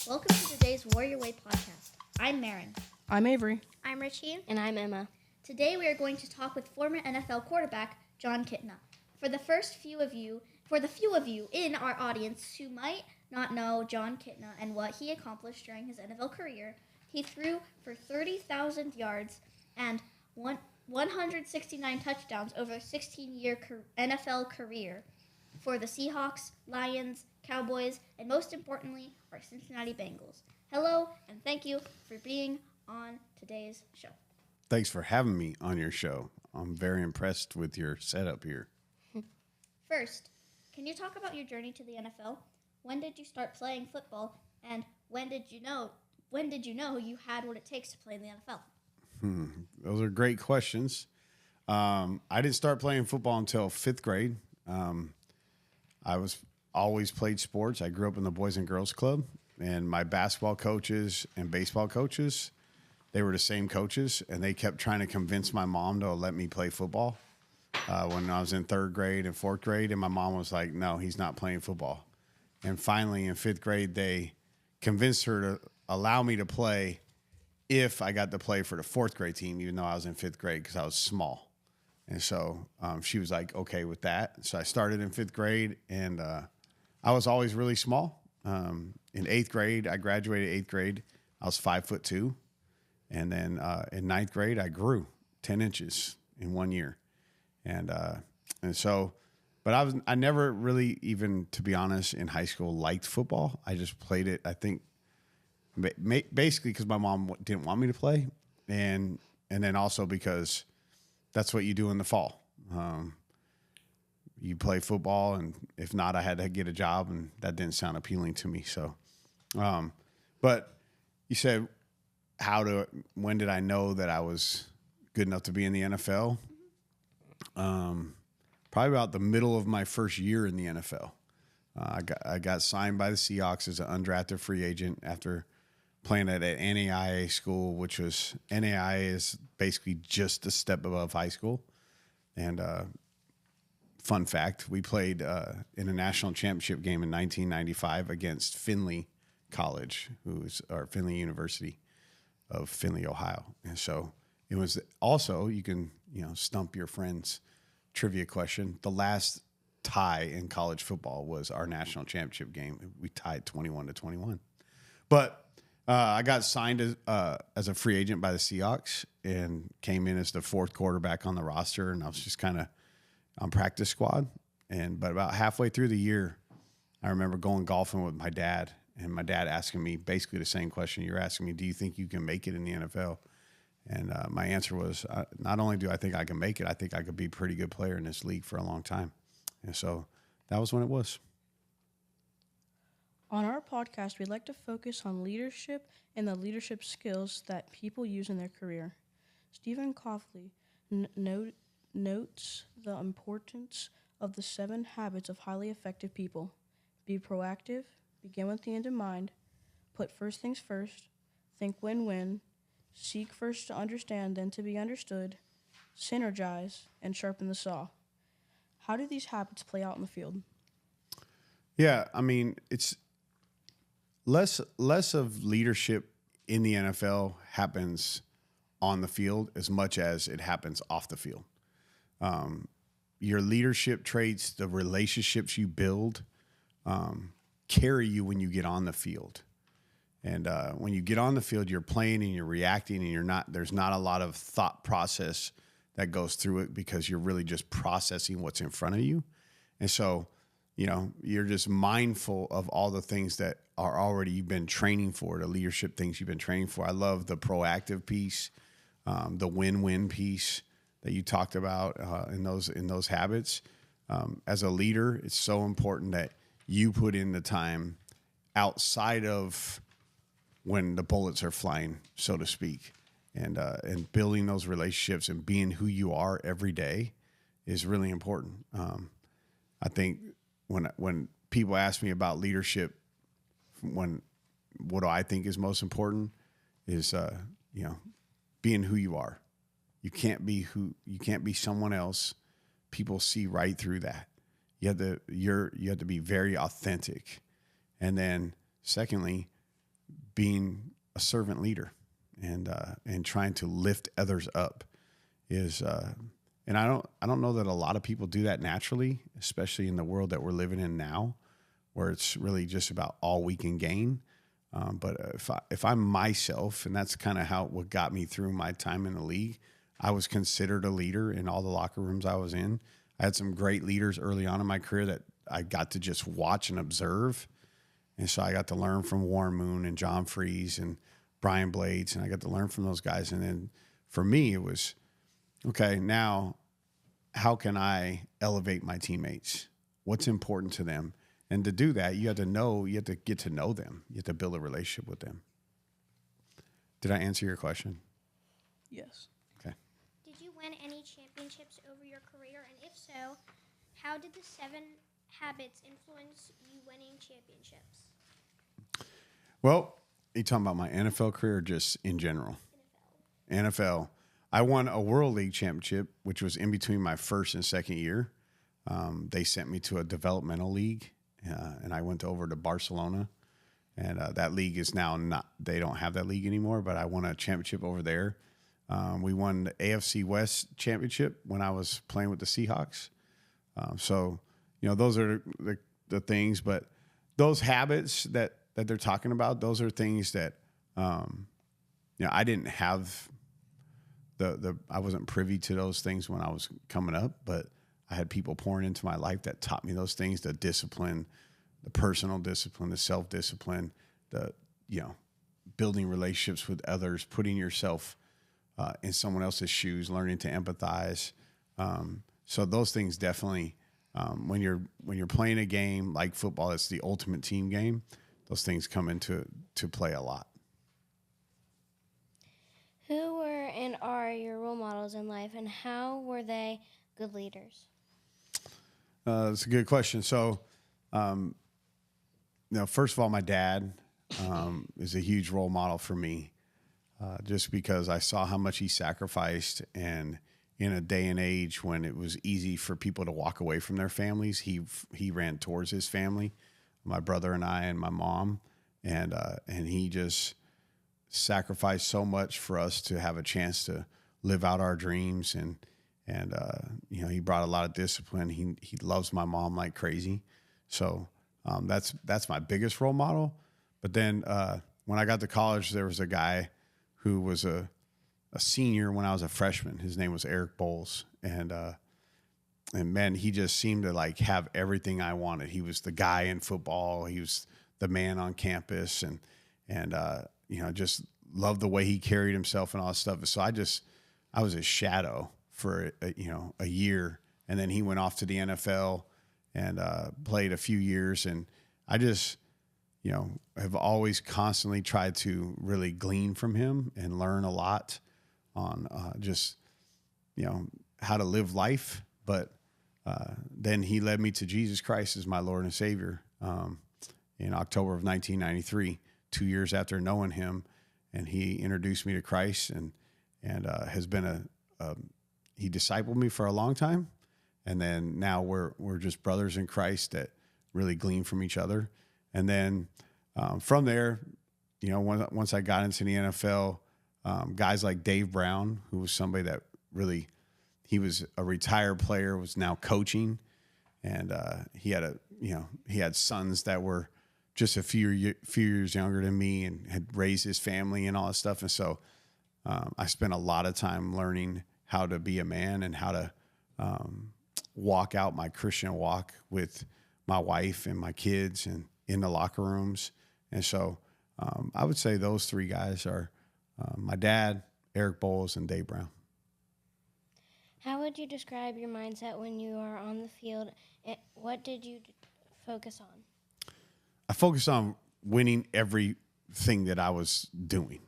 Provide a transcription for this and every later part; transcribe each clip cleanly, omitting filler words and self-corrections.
Welcome to today's Warrior Way podcast. I'm Marin. I'm Avery. I'm Richie. And I'm Emma. Today we are going to talk with former NFL quarterback Jon Kitna. For the few of you in our audience who might not know Jon Kitna and what he accomplished during his NFL career, he threw for 30,000 yards and 169 touchdowns over a 16-year NFL career for the Seahawks, Lions, Cowboys, and most importantly, our Cincinnati Bengals. Hello, and thank you for being on today's show. Thanks for having me on your show. I'm very impressed with your setup here. First, can you talk about your journey to the NFL? When did you start playing football, and when did you know you had what it takes to play in the NFL? Those are great questions. I didn't start playing football until 5th grade. I was always played sports. I grew up in the Boys and Girls Club, and my basketball coaches and baseball coaches, they were the same coaches, and they kept trying to convince my mom to let me play football when I was in 3rd grade and 4th grade, and my mom was like, no, he's not playing football. And finally, in 5th grade, they convinced her to allow me to play if I got to play for the 4th grade team, even though I was in 5th grade because I was small. And so she was like, okay with that. So I started in 5th grade, and I was always really small. In 8th grade, I graduated 8th grade. I was 5'2". And then in 9th grade, I grew 10 inches in 1 year. And so, but I never really even, to be honest, in high school liked football. I just played it, I think, basically because my mom didn't want me to play. And then also because that's what you do in the fall. You play football, and if not, I had to get a job, and that didn't sound appealing to me. So, but you said, when did I know that I was good enough to be in the NFL? Probably about the middle of my first year in the NFL. I got signed by the Seahawks as an undrafted free agent after playing at an NAIA school, which was NAIA is basically just a step above high school. And fun fact, we played in a national championship game in 1995 against Findlay College, or Findlay University of Findlay, Ohio. And so it was also, you can stump your friends trivia question. The last tie in college football was our national championship game. We tied 21-21. But I got signed as a free agent by the Seahawks and came in as the 4th quarterback on the roster, and I was just kind of on practice squad. But about halfway through the year, I remember going golfing with my dad, and my dad asking me basically the same question you're asking me: do you think you can make it in the NFL? And my answer was, not only do I think I can make it, I think I could be a pretty good player in this league for a long time. And so that was when it was. On our podcast, we'd like to focus on leadership and the leadership skills that people use in their career. Stephen Coughley notes the importance of the 7 habits of highly effective people. Be proactive, begin with the end in mind, put first things first, think win-win, seek first to understand, then to be understood, synergize, and sharpen the saw. How do these habits play out in the field? Yeah, I mean, it's less of leadership in the NFL happens on the field as much as it happens off the field. Your leadership traits, the relationships you build, carry you when you get on the field. And when you get on the field, you're playing and you're reacting, and there's not a lot of thought process that goes through it because you're really just processing what's in front of you. And so, you're just mindful of all the things that are already you've been training for, the leadership things you've been training for. I love the proactive piece, the win-win piece that you talked about in those habits. As a leader, it's so important that you put in the time outside of when the bullets are flying, so to speak, and building those relationships and being who you are every day is really important. I think when people ask me about leadership, what do I think is most important is being who you are. You can't be someone else. People see right through that. You have to be very authentic. And then secondly, being a servant leader and trying to lift others up is, and I don't know that a lot of people do that naturally, especially in the world that we're living in now, where it's really just about all we can gain. But if I'm myself, and that's kind of what got me through my time in the league, I was considered a leader in all the locker rooms I was in. I had some great leaders early on in my career that I got to just watch and observe. And so I got to learn from Warren Moon and John Freeze and Brian Blades, and I got to learn from those guys. And then for me, it was, okay, now how can I elevate my teammates? What's important to them? And to do that, you have to get to know them. You have to build a relationship with them. Did I answer your question? Yes. Okay. Did you win any championships over your career? And if so, how did the 7 habits influence you winning championships? Well, are you talking about my NFL career or just in general? NFL. I won a World League championship, which was in between my first and second year. They sent me to a developmental league, and I went over to Barcelona. And that league is now they don't have that league anymore, but I won a championship over there. We won the AFC West championship when I was playing with the Seahawks. So, those are the things, but those habits that they're talking about, those are things that, I didn't have I wasn't privy to those things when I was coming up, but I had people pouring into my life that taught me those things, the discipline, the personal discipline, the self-discipline, building relationships with others, putting yourself in someone else's shoes, learning to empathize. So those things definitely, when you're playing a game like football, it's the ultimate team game. Those things come into play a lot. Who were and are your role models in life, and how were they good leaders? That's a good question. So, first of all, my dad is a huge role model for me, just because I saw how much he sacrificed, and in a day and age when it was easy for people to walk away from their families, he ran towards his family, my brother and I and my mom, and he just sacrificed so much for us to have a chance to live out our dreams, and he brought a lot of discipline. He loves my mom like crazy, so that's my biggest role model. But then when I got to college, there was a guy who was a senior when I was a freshman. His name was Eric Bowles, and man, he just seemed to like have everything I wanted. He was the guy in football. He was the man on campus, and just loved the way he carried himself and all that stuff. So I was his shadow for a year, and then he went off to the NFL and played a few years, and I just have always constantly tried to really glean from him and learn a lot on how to live life. But then he led me to Jesus Christ as my Lord and Savior in October of 1993, 2 years after knowing him, and he introduced me to Christ, and has been he discipled me for a long time, and then now we're just brothers in Christ that really glean from each other. And then from there, once I got into the NFL, guys like Dave Brown, who was somebody that really, he was a retired player, was now coaching, and he had sons that were just a few years younger than me and had raised his family and all that stuff. And so I spent a lot of time learning how to be a man and how to walk out my Christian walk with my wife and my kids and in the locker rooms. And so I would say those 3 guys are my dad, Eric Bowles, and Dave Brown. How would you describe your mindset when you are on the field? What did you focus on? I focused on winning everything that I was doing.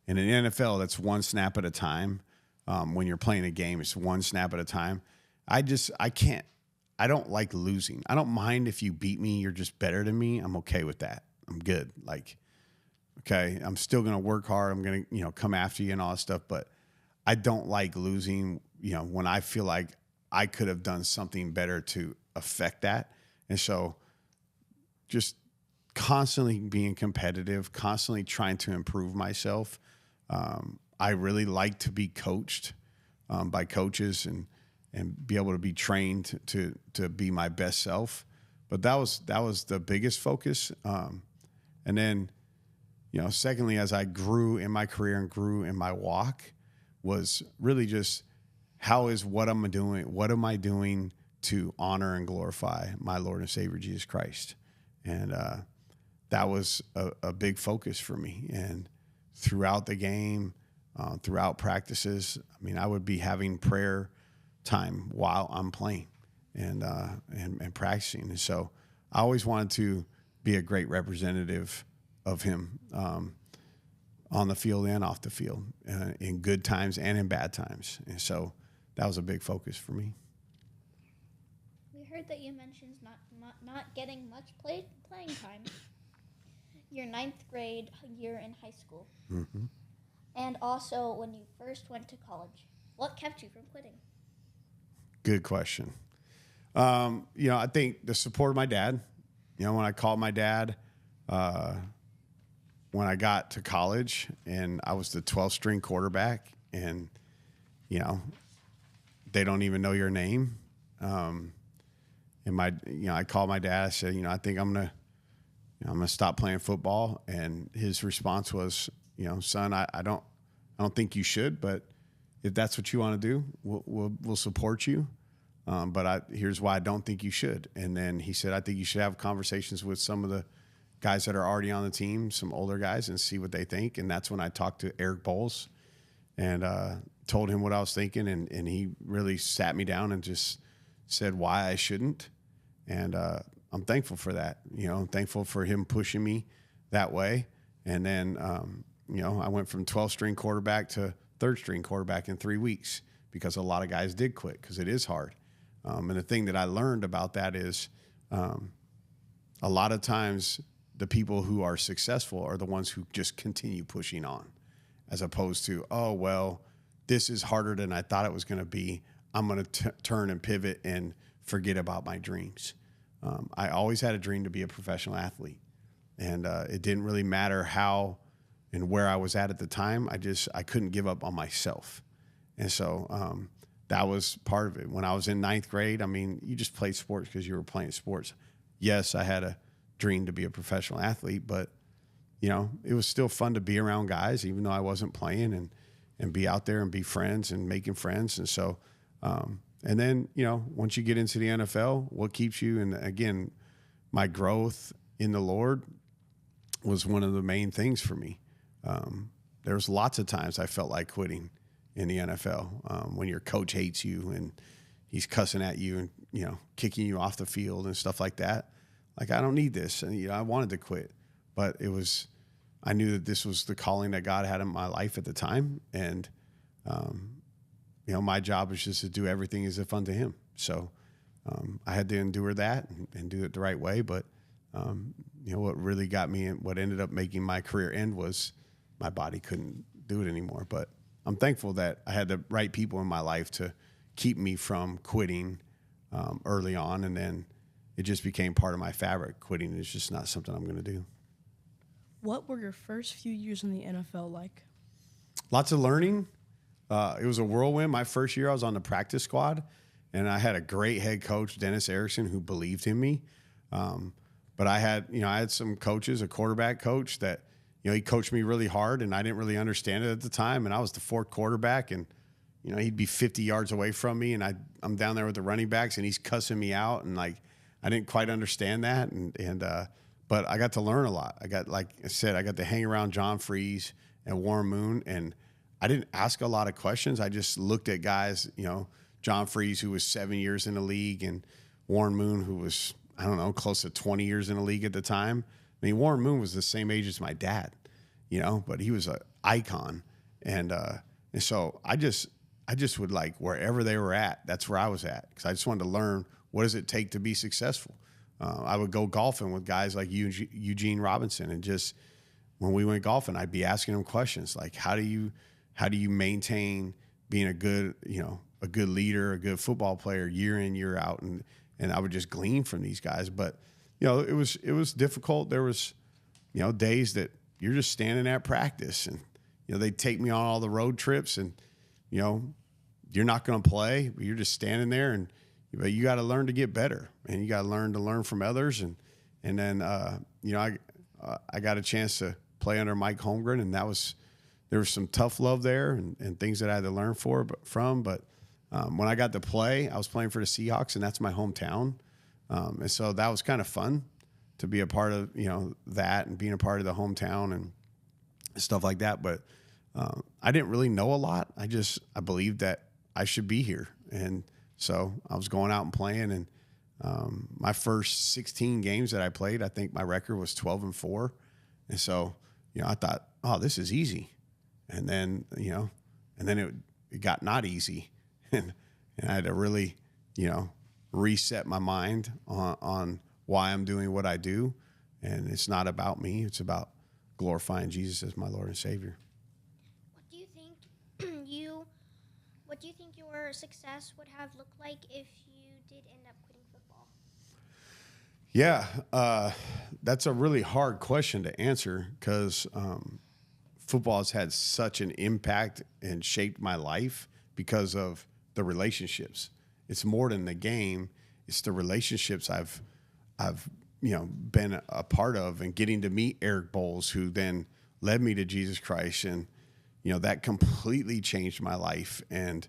And in the NFL, that's one snap at a time. When you're playing a game, it's one snap at a time. I don't like losing. I don't mind if you beat me, you're just better than me. I'm okay with that. I'm good. Like, okay, I'm still going to work hard. I'm going to, come after you and all that stuff. But I don't like losing, when I feel like I could have done something better to affect that. And so just constantly being competitive, constantly trying to improve myself. I really like to be coached by coaches and be able to be trained to be my best self. But that was the biggest focus. And then, secondly, as I grew in my career and grew in my walk, was really just what am I doing to honor and glorify my Lord and Savior Jesus Christ. And that was a big focus for me. And throughout the game, throughout practices, I mean, I would be having prayer time while I'm playing and practicing. And so I always wanted to be a great representative of him on the field and off the field, in good times and in bad times. And so that was a big focus for me. We heard that you mentioned not getting much playing time your ninth grade year in high school. Mm-hmm. And also when you first went to college. What kept you from quitting? Good question. I think the support of my dad. When I called my dad, when I got to college, and I was the 12th string quarterback, and they don't even know your name. And I called my dad. I said, I think I'm gonna stop playing football. And his response was, son, I don't think you should, but if that's what you want to do, we'll support you. But here's why I don't think you should. And then he said, I think you should have conversations with some of the guys that are already on the team, some older guys, and see what they think. And that's when I talked to Eric Bowles and told him what I was thinking. And he really sat me down and just said why I shouldn't. And I'm thankful for that. I'm thankful for him pushing me that way. And then, I went from 12th string quarterback to 3rd string quarterback in 3 weeks because a lot of guys did quit because it is hard. And the thing that I learned about that is a lot of times the people who are successful are the ones who just continue pushing on, as opposed to, oh, well, this is harder than I thought it was going to be. I'm going to turn and pivot and forget about my dreams. I always had a dream to be a professional athlete, and it didn't really matter how and where I was at the time. I couldn't give up on myself. And so that was part of it. When I was in 9th grade, I mean, you just played sports because you were playing sports. Yes, I had a dream to be a professional athlete, but, it was still fun to be around guys, even though I wasn't playing, and be out there and be friends and making friends. And so, and then, once you get into the NFL, what keeps you? And again, my growth in the Lord was one of the main things for me. There was lots of times I felt like quitting in the NFL when your coach hates you and he's cussing at you and, kicking you off the field and stuff like that. Like, I don't need this. And, I wanted to quit, but I knew that this was the calling that God had in my life at the time. And, my job was just to do everything as if unto him. So I had to endure that and do it the right way. But, what really got me and what ended up making my career end was my body couldn't do it anymore. But I'm thankful that I had the right people in my life to keep me from quitting early on. And then it just became part of my fabric. Quitting is just not something I'm going to do. What were your first few years in the NFL like? Lots of learning. It was a whirlwind. My first year, I was on the practice squad, and I had a great head coach, Dennis Erickson, who believed in me. But I had some coaches, a quarterback coach that, he coached me really hard, and I didn't really understand it at the time. And I was the 4th quarterback, and, he'd be 50 yards away from me, and I'm down there with the running backs, and he's cussing me out, and I didn't quite understand that. But I got to learn a lot. I got to hang around John Freeze and Warren Moon, and I didn't ask a lot of questions. I just looked at guys, John Freeze, who was 7 years in the league, and Warren Moon, who was, I don't know, close to 20 years in the league at the time. I mean, Warren Moon was the same age as my dad, but he was an icon. And so I just would, like, wherever they were at, that's where I was at, because I just wanted to learn, what does it take to be successful? I would go golfing with guys like Eugene Robinson, and just when we went golfing, I'd be asking them questions like, how do you maintain being a good leader, a good football player year in, year out? And I would just glean from these guys. But, it was difficult. There was, days that you're just standing at practice, and they'd take me on all the road trips, and you're not going to play, but you're just standing there, but you got to learn to get better, and you got to learn from others, and then I got a chance to play under Mike Holmgren, and there was some tough love there, and things that I had to learn from. But when I got to play, I was playing for the Seahawks, and that's my hometown, and so that was kind of fun to be a part of that, and being a part of the hometown and stuff like that. But I didn't really know a lot. I believed that I should be here, and so I was going out and playing. And my first 16 games that I played, I think my record was 12-4, and so I thought, oh, this is easy, and then it got not easy, and I had to really reset my mind on why I'm doing what I do, and it's not about me. It's about glorifying Jesus as my Lord and Savior. What do you think your success would have looked like if you did end up quitting football? Yeah, that's a really hard question to answer, because football has had such an impact and shaped my life because of the relationships. It's more than the game. It's the relationships I've been a part of, and getting to meet Eric Bowles, who then led me to Jesus Christ, and that completely changed my life. And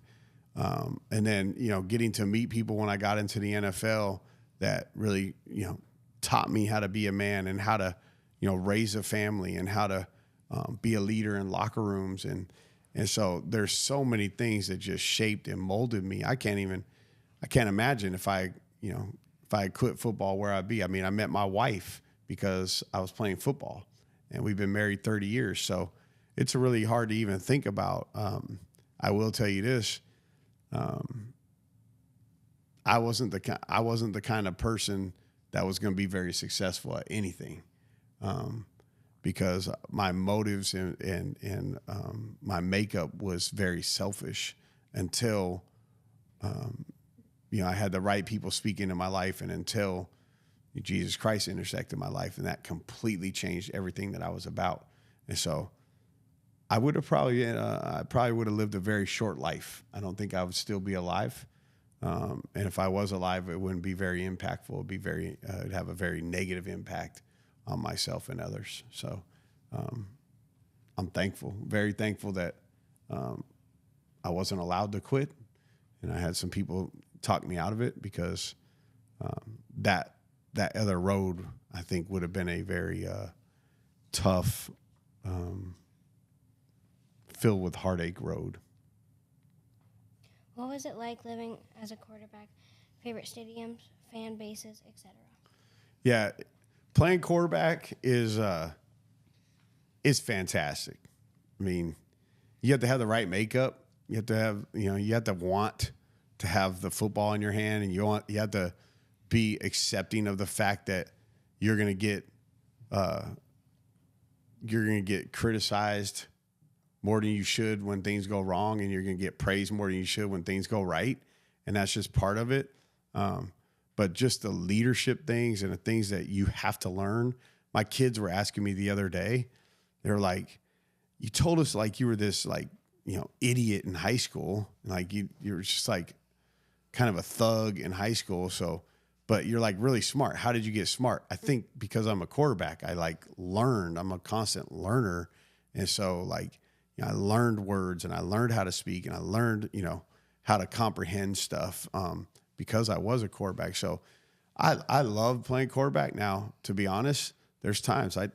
then getting to meet people when I got into the NFL that really taught me how to be a man, and how to raise a family, and how to be a leader in locker rooms, and so there's so many things that just shaped and molded me. I can't imagine if I quit football, where I'd be. I mean, I met my wife because I was playing football, and we've been married 30 years. So it's really hard to even think about. I will tell you this. I wasn't the kind of person that was going to be very successful at anything, because my motives and my makeup was very selfish until I had the right people speaking in my life, and until Jesus Christ intersected my life, and that completely changed everything that I was about. And so I would have I probably would have lived a very short life. I don't think I would still be alive. And if I was alive, it wouldn't be very impactful. It'd have a very negative impact on myself and others. So I'm thankful, very thankful that I wasn't allowed to quit, and I had some people talk me out of it, because that other road, I think, would have been a very tough, filled with heartache road. What was it like living as a quarterback? Favorite stadiums, fan bases, etc.? Yeah, playing quarterback is fantastic. I mean, you have to have the right makeup. You have to have you have to want to have the football in your hand, and you have to be accepting of the fact that you're going to get criticized more than you should when things go wrong, and you're going to get praised more than you should when things go right, and that's just part of it. But just the leadership things and the things that you have to learn. My kids were asking me the other day, they were like, "You told us like you were this idiot in high school, like you were just like kind of a thug in high school. So, but you're like really smart. How did you get smart?" I think because I'm a quarterback, I learned. I'm a constant learner, and so I learned words, and I learned how to speak, and I learned how to comprehend stuff because I was a quarterback. So I love playing quarterback. Now, to be honest, there's times I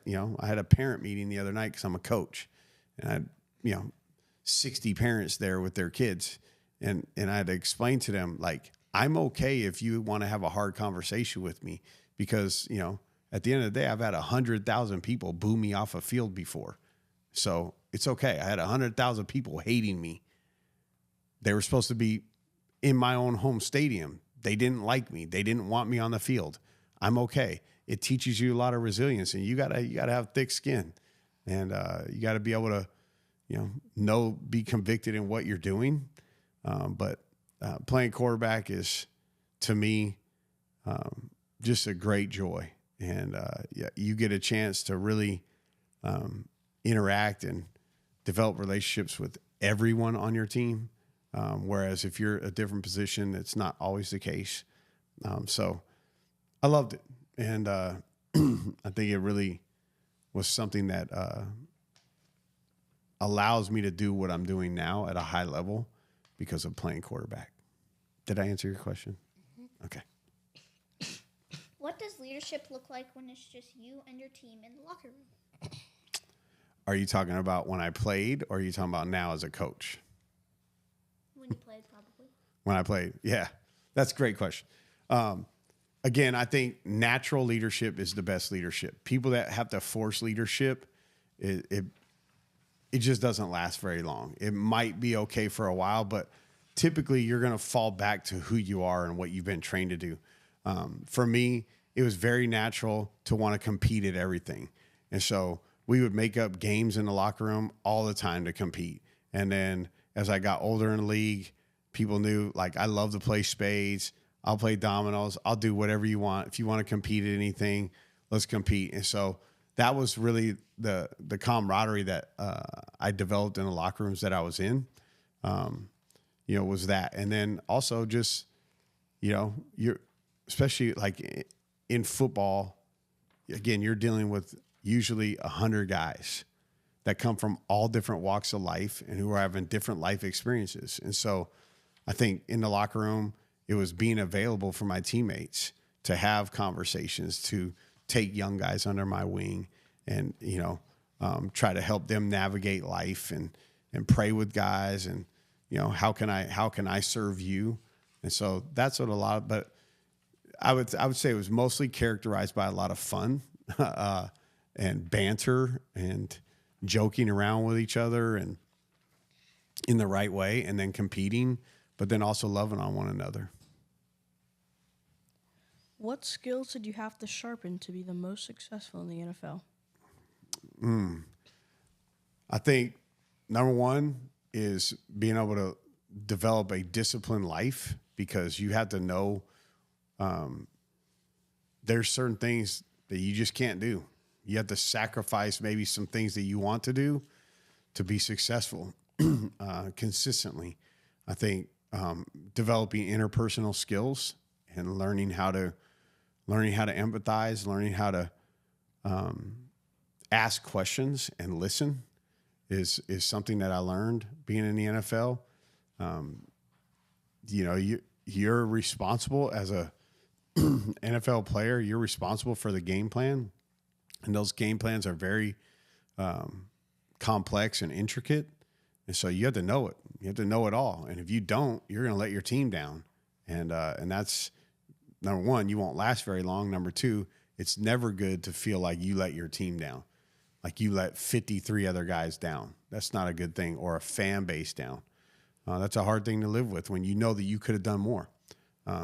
had a parent meeting the other night because I'm a coach, and I had 60 parents there with their kids. And I had to explain to them, I'm okay if you want to have a hard conversation with me, because, at the end of the day, I've had 100,000 people boo me off a field before. So it's okay. I had 100,000 people hating me. They were supposed to be in my own home stadium. They didn't like me. They didn't want me on the field. I'm okay. It teaches you a lot of resilience, and you gotta have thick skin, and you gotta be able to, be convicted in what you're doing. But playing quarterback is, to me, just a great joy. and yeah, you get a chance to really interact and develop relationships with everyone on your team. Whereas if you're a different position, it's not always the case. So I loved it. And I think it really was something that allows me to do what I'm doing now at a high level because of playing quarterback. Did I answer your question? Mm-hmm. Okay. What does leadership look like when it's just you and your team in the locker room? Are you talking about when I played, or are you talking about now as a coach? When you played, probably. When I played, yeah. That's a great question. Again, I think natural leadership is the best leadership. People that have to force leadership, it just doesn't last very long. It might be okay for a while, but typically you're going to fall back to who you are and what you've been trained to do. For me, it was very natural to want to compete at everything. And so we would make up games in the locker room all the time to compete. And then as I got older in the league, people knew, like, I love to play spades. I'll play dominoes. I'll do whatever you want. If you want to compete at anything, let's compete. And so that was really the camaraderie that I developed in the locker rooms that I was in, was that. And then also just, you're, especially like in football, again, you're dealing with usually 100 guys that come from all different walks of life and who are having different life experiences. And so I think in the locker room, it was being available for my teammates to have conversations, to take young guys under my wing and, try to help them navigate life and pray with guys and, how can I serve you? And so that's what but I would say it was mostly characterized by a lot of fun and banter and joking around with each other and in the right way, and then competing, but then also loving on one another. What skills did you have to sharpen to be the most successful in the NFL? I think number one is being able to develop a disciplined life, because you have to know there's certain things that you just can't do. You have to sacrifice maybe some things that you want to do to be successful consistently. I think developing interpersonal skills and learning how to empathize, learning how to ask questions and listen is something that I learned being in the NFL. You're responsible as a NFL player. You're responsible for the game plan, and those game plans are very complex and intricate. And so you have to know it. You have to know it all. And if you don't, you're going to let your team down. And that's number one. You won't last very long. Number two, it's never good to feel like you let your team down, like you let 53 other guys down. That's not a good thing, or a fan base down. That's a hard thing to live with when you know that you could have done more.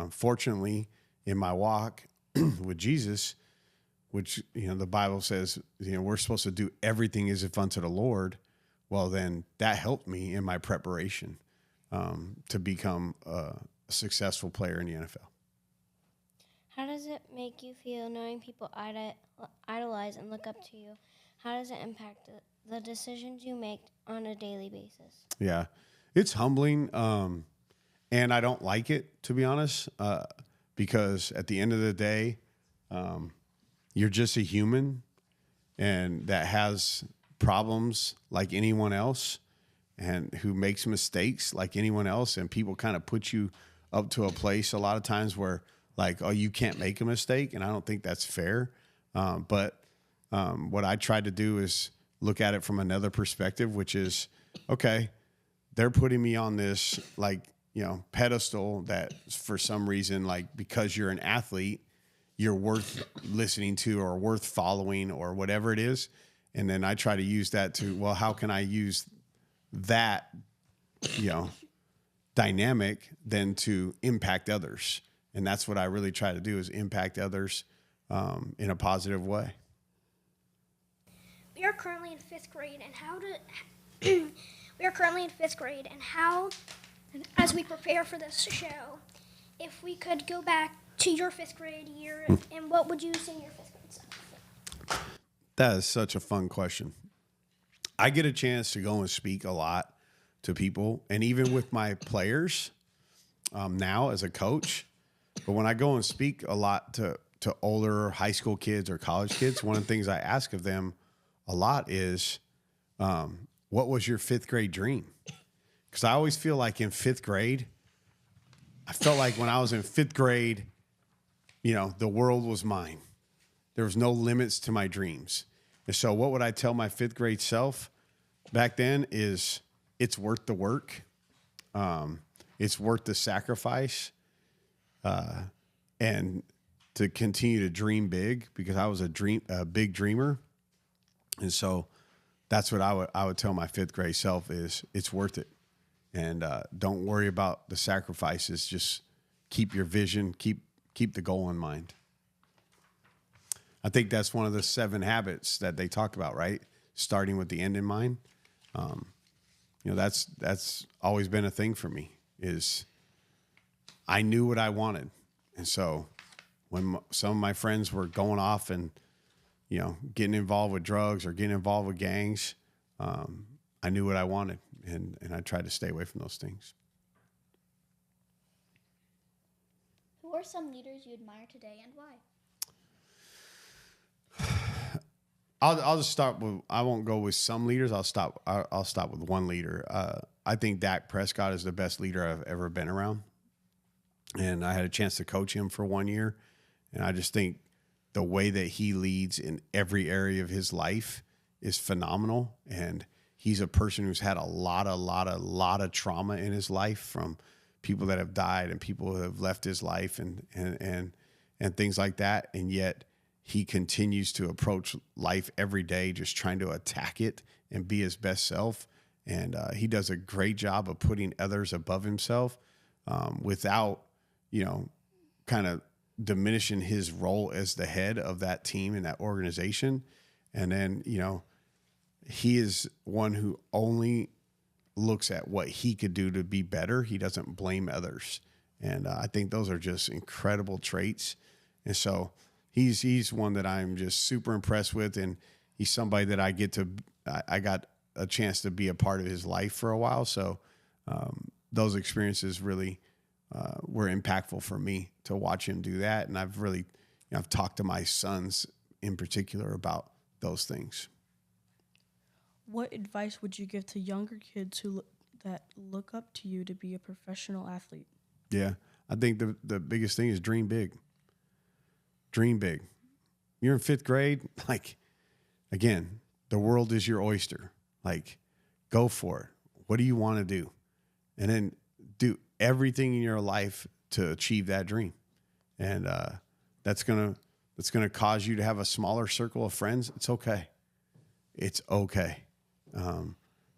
Fortunately, in my walk with Jesus, which, the Bible says, we're supposed to do everything as if unto the Lord. Well, then that helped me in my preparation to become a successful player in the NFL. How does it make you feel knowing people idolize and look up to you? How does it impact the decisions you make on a daily basis? Yeah, it's humbling, and I don't like it, to be honest, because at the end of the day, you're just a human, and that has problems like anyone else, and who makes mistakes like anyone else, and people kind of put you up to a place a lot of times where, like, oh, you can't make a mistake, and I don't think that's fair. But what I tried to do is look at it from another perspective, which is, okay, they're putting me on this, pedestal that for some reason, because you're an athlete, you're worth listening to or worth following or whatever it is. And then I try to use that to, well, how can I use that, dynamic then to impact others? And that's what I really try to do, is impact others in a positive way. We are currently in fifth grade, and as we prepare for this show, if we could go back to your fifth grade year, and what would you sing your fifth grade That is such a fun question. I get a chance to go and speak a lot to people, and even with my players now as a coach. But when I go and speak a lot to older high school kids or college kids, one of the things I ask of them a lot is, what was your fifth grade dream? Because I always feel like in fifth grade, I felt like when I was in fifth grade, the world was mine. There was no limits to my dreams. And so what would I tell my fifth grade self back then is it's worth the work. It's worth the sacrifice. And to continue to dream big, because I was a big dreamer. And so that's what I would tell my fifth grade self is it's worth it. And don't worry about the sacrifices. Just keep your vision, keep the goal in mind. I think that's one of the 7 habits that they talk about, right? Starting with the end in mind. That's always been a thing for me is I knew what I wanted. And so when some of my friends were going off and, getting involved with drugs or getting involved with gangs, I knew what I wanted. And I tried to stay away from those things. Who are some leaders you admire today and why? I'll just start with. I won't go with some leaders. I'll stop with one leader. I think Dak Prescott is the best leader I've ever been around, and I had a chance to coach him for 1 year, and I just think the way that he leads in every area of his life is phenomenal. And he's a person who's had a lot of trauma in his life from people that have died and people who have left his life and things like that, and yet he continues to approach life every day just trying to attack it and be his best self. And he does a great job of putting others above himself without, kind of diminishing his role as the head of that team and that organization. And then, he is one who only looks at what he could do to be better. He doesn't blame others. And I think those are just incredible traits. And so he's one that I'm just super impressed with, and he's somebody that I got a chance to be a part of his life for a while. So those experiences really were impactful for me to watch him do that. And I've really, I've talked to my sons in particular about those things. What advice would you give to younger kids that look up to you to be a professional athlete? Yeah, I think the biggest thing is dream big. Dream big. You're in fifth grade, again, the world is your oyster. Go for it. What do you want to do? And then do everything in your life to achieve that dream. And that's gonna cause you to have a smaller circle of friends. It's okay. It's okay.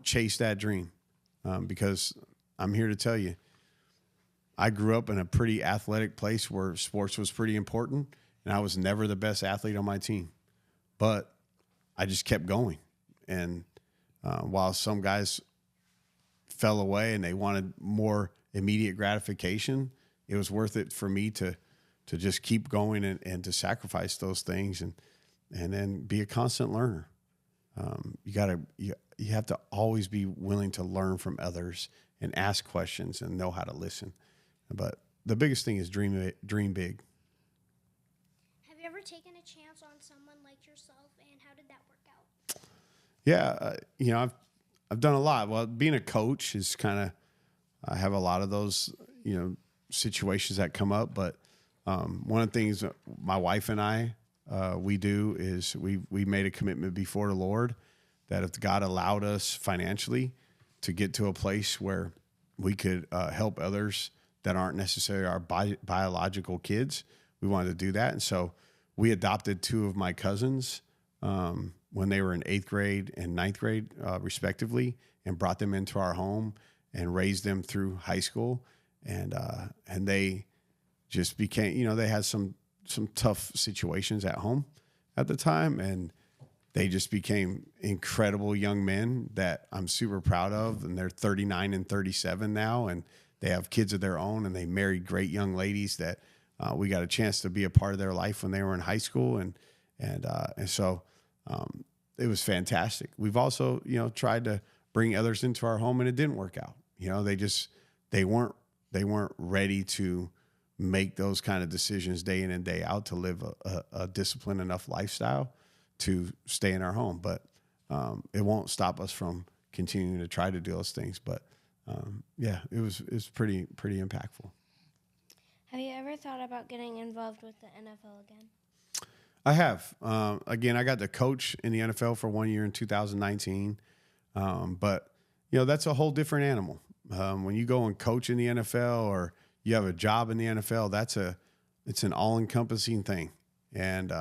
Chase that dream because I'm here to tell you, I grew up in a pretty athletic place where sports was pretty important. And I was never the best athlete on my team, but I just kept going. And while some guys fell away and they wanted more immediate gratification, it was worth it for me to just keep going and to sacrifice those things and then be a constant learner. You have to always be willing to learn from others and ask questions and know how to listen. But the biggest thing is dream big. Have you ever taken a chance on someone like yourself, and how did that work out? Yeah, I've done a lot. Well, being a coach is I have a lot of those, situations that come up. But one of the things my wife and I, we do is we made a commitment before the Lord that if God allowed us financially to get to a place where we could help others that aren't necessarily our biological kids, we wanted to do that. And so we adopted 2 of my cousins when they were in 8th grade and 9th grade, respectively, and brought them into our home and raised them through high school. And they just became, they had some tough situations at home at the time, and they just became incredible young men that I'm super proud of. And they're 39 and 37 now, and they have kids of their own, and they married great young ladies that we got a chance to be a part of their life when they were in high school. And so it was fantastic. We've also, tried to bring others into our home, and it didn't work out. They weren't ready to make those kind of decisions day in and day out to live a disciplined enough lifestyle to stay in our home. But it won't stop us from continuing to try to do those things. But it was pretty impactful. Have you ever thought about getting involved with the NFL again? I have. Again, I got to coach in the NFL for 1 year in 2019. But, that's a whole different animal. When you go and coach in the NFL or you have a job in the NFL, it's an all-encompassing thing. And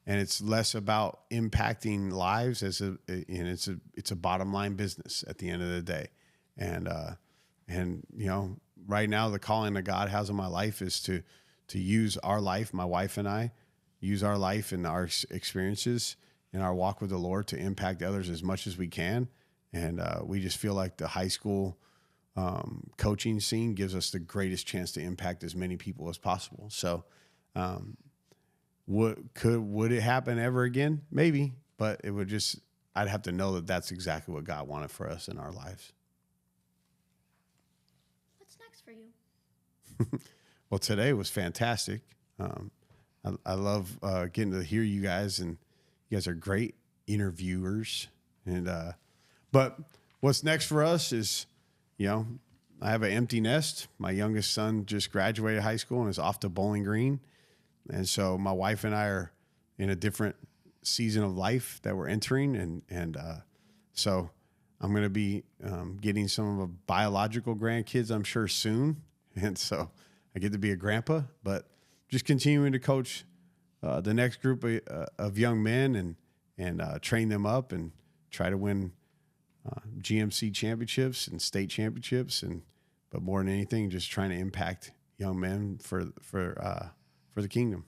it's less about impacting lives and it's a bottom line business at the end of the day. And right now the calling that God has on my life is to use our life, my wife and I, use our life and our experiences in our walk with the Lord to impact others as much as we can. And we just feel like the high school coaching scene gives us the greatest chance to impact as many people as possible. So would it happen ever again? Maybe, but I'd have to know that that's exactly what God wanted for us in our lives. What's next for you? Well, today was fantastic. I love getting to hear you guys, and you guys are great interviewers. And but what's next for us is, I have an empty nest. My youngest son just graduated high school and is off to Bowling Green, and so my wife and I are in a different season of life that we're entering, and so I'm going to be getting some of the biological grandkids, I'm sure, soon, and so I get to be a grandpa, but just continuing to coach the next group of young men and train them up and try to win GMC championships and state championships, but more than anything, just trying to impact young men for the kingdom.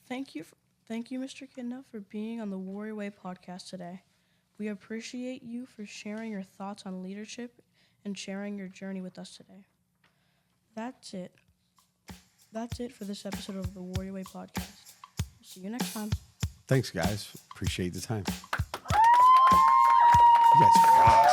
Thank you, Mr. Kitna, for being on the Warrior Way podcast today. We appreciate you for sharing your thoughts on leadership and sharing your journey with us today. That's it for this episode of the Warrior Way podcast. See you next time. Thanks, guys. Appreciate the time. You guys rock.